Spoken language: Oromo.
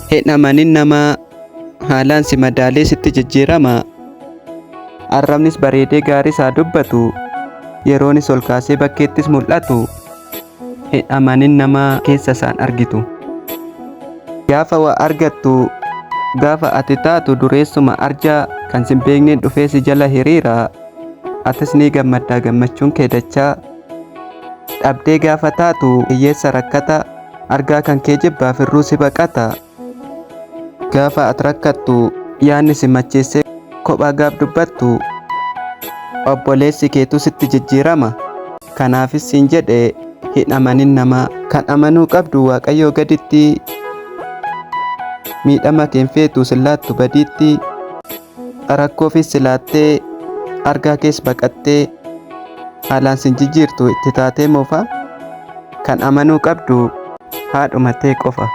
Hin amanin nama haalaan si madaalee sitti jijjiirama. Arrabnis bareedee gaarii isaa dubbatu, yeroonis ol kaasee bakkeettis mul'atu. Hin amanin nama keessa isaan argitu. Gaafa waa argattu, gaafa ati taatu dureessuma arjaa kan sin beekneen dhufee si jala hiriira. Atis ni gammaddaa gammachuun kee dachaa. Dhabdee gaafa taatu hiyyeessa rakkata, argaa kan kee jibbaa firruu si baqata. Gaafa ati rakkattu yaadni si macheessee kophaa gaaf dubbattu, obboleessi keetu sitti jijjiirama. Kanaafis siin jedhe hin amanin nama. Kan amanuu qabdu Waaqayyoo gaditti, miidhama keen feetu sillaattu badiitti, rakkoofis silaattee argaa kees baqattee haalaan sin jijjiirtu itti taatee moofa. Kan amanuu qabdu haadhumatee qofa.